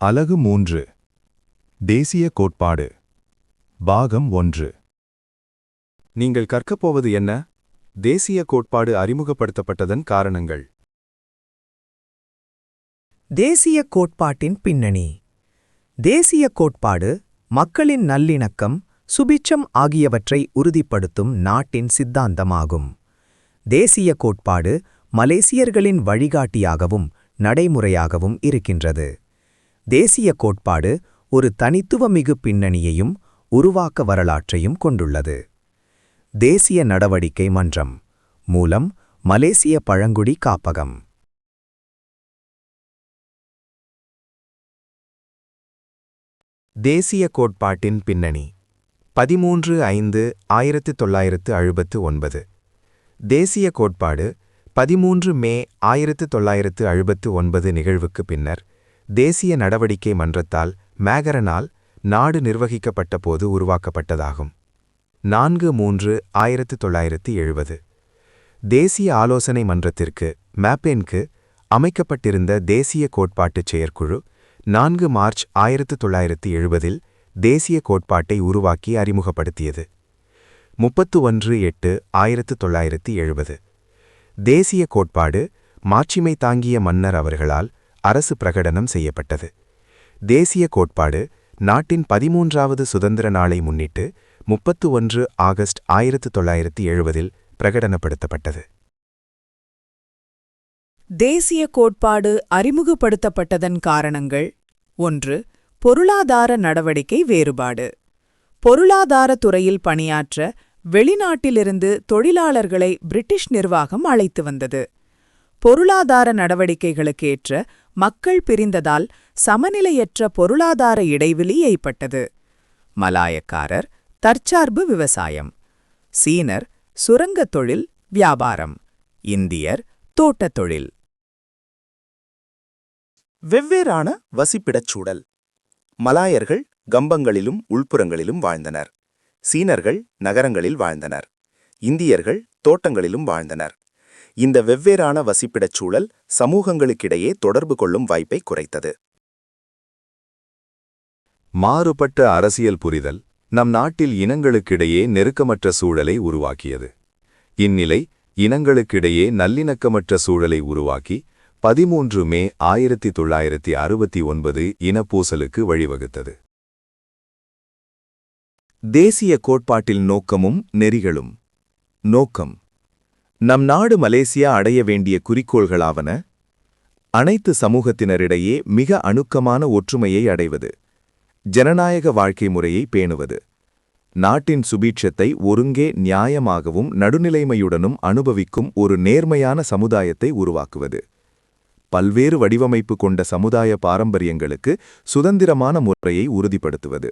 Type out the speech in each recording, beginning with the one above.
அலகு 3 தேசிய கோட்பாடு பாகம் 1. நீங்கள் கற்கப்போவது என்ன? தேசிய கோட்பாடு அறிமுகப்படுத்தப்பட்டதன் காரணங்கள். தேசிய கோட்பாட்டின் பின்னணி. தேசிய கோட்பாடு மக்களின் நல்லிணக்கம், சுபிட்சம் ஆகியவற்றை உறுதிப்படுத்தும் நாட்டின் சித்தாந்தமாகும். தேசிய கோட்பாடு மலேசியர்களின் வழிகாட்டியாகவும் நடைமுறையாகவும் இருக்கின்றது. தேசிய கோட்பாடு ஒரு தனித்துவமிகு பின்னணியையும் உருவாக்க வரலாற்றையும் கொண்டுள்ளது. தேசிய நடவடிக்கை மன்றம் மூலம் மலேசிய பழங்குடி காப்பகம். தேசிய கோட்பாட்டின் பின்னணி 13/5/1979. தேசிய கோட்பாடு 13 மே 1979 நிகழ்வுக்கு பின்னர் தேசிய நடவடிக்கை மன்றத்தால் மேகரனால் நாடு நிர்வகிக்கப்பட்ட போது உருவாக்கப்பட்டதாகும். 4/3/1970 தேசிய ஆலோசனை மன்றத்திற்கு மேப்பேனுக்கு அமைக்கப்பட்டிருந்த தேசிய கோட்பாட்டுச் செயற்குழு 4 மார்ச் 1970 தேசிய கோட்பாட்டை உருவாக்கி அறிமுகப்படுத்தியது. 31/8/1970 தேசிய கோட்பாடு மாட்சிமை தாங்கிய மன்னர் அவர்களால் அரசு பிரகடனம் செய்யப்பட்டது. தேசிய கோட்பாடு நாட்டின் 13வது சுதந்திர நாளை முன்னிட்டு 31 ஆகஸ்ட் 1970 பிரகடனப்படுத்தப்பட்டது. தேசிய கோட்பாடு அறிமுகப்படுத்தப்பட்டதன் காரணங்கள். 1. பொருளாதார நடவடிக்கை வேறுபாடு. பொருளாதார துறையில் பணியாற்ற வெளிநாட்டிலிருந்து தொழிலாளர்களை பிரிட்டிஷ் நிர்வாகம் அழைத்து வந்தது. பொருளாதார நடவடிக்கைகளுக்கேற்ற மக்கள் பிரிந்ததால் சமநிலையற்ற பொருளாதார இடைவெளி ஏற்பட்டது. மலாயக்காரர் தற்சார்பு விவசாயம், சீனர் சுரங்கத் தொழில் வியாபாரம், இந்தியர் தோட்டத் தொழில். வெவ்வேறான வசிப்பிடச் சூழல். மலாயர்கள் கம்பங்களிலும் உள்புறங்களிலும் வாழ்ந்தனர். சீனர்கள் நகரங்களில் வாழ்ந்தனர். இந்தியர்கள் தோட்டங்களிலும் வாழ்ந்தனர். இந்த வெவ்வேறான வசிப்பிடச் சூழல் சமூகங்களுக்கிடையே தொடர்பு கொள்ளும் வாய்ப்பை குறைத்தது. மாறுபட்ட அரசியல் புரிதல் நம் நாட்டில் இனங்களுக்கிடையே நெருக்கமற்ற சூழலை உருவாக்கியது. இந்நிலை இனங்களுக்கிடையே நல்லிணக்கமற்ற சூழலை உருவாக்கி 13 மே 1969 இனப்பூசலுக்கு வழிவகுத்தது. தேசிய கோட்பாட்டில் நோக்கமும் நெறிகளும். நோக்கம்: நம் நாடு மலேசியா அடைய வேண்டிய குறிக்கோள்களாவன: அனைத்து சமூகத்தினரிடையே மிக அணுக்கமான ஒற்றுமையை அடைவது, ஜனநாயக வாழ்க்கை முறையை பேணுவது, நாட்டின் சுபீட்சத்தை ஒருங்கே நியாயமாகவும் நடுநிலைமையுடனும் அனுபவிக்கும் ஒரு நேர்மையான சமுதாயத்தை உருவாக்குவது, பல்வேறு வடிவமைப்பு கொண்ட சமுதாய பாரம்பரியங்களுக்கு சுதந்திரமான முறையை உறுதிப்படுத்துவது,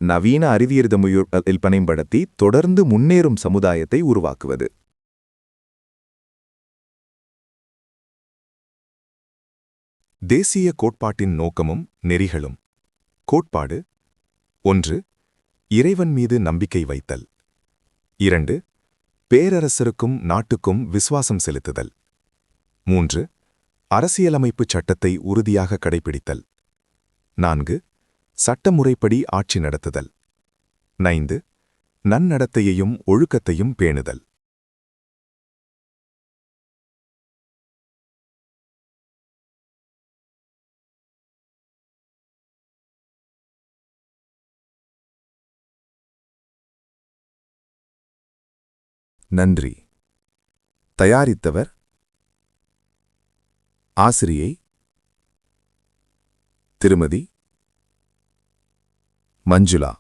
நவீன அறிவியல் பயன்படுத்தி தொடர்ந்து முன்னேறும் சமுதாயத்தை உருவாக்குவது. தேசிய கோட்பாட்டின் நோக்கமும் நெறிகளும். கோட்பாடு: 1. இறைவன் மீது நம்பிக்கை வைத்தல். 2. பேரரசருக்கும் நாட்டுக்கும் விசுவாசம் செலுத்துதல். 3. அரசியலமைப்புச் சட்டத்தை உறுதியாக கடைபிடித்தல். 4. சட்டமுறைப்படி ஆட்சி நடத்துதல். 5. நன்னடத்தையையும் ஒழுக்கத்தையும் பேணுதல். நன்றி. தயாரித்தவர் ஆசிரியை திருமதி மஞ்சுளா.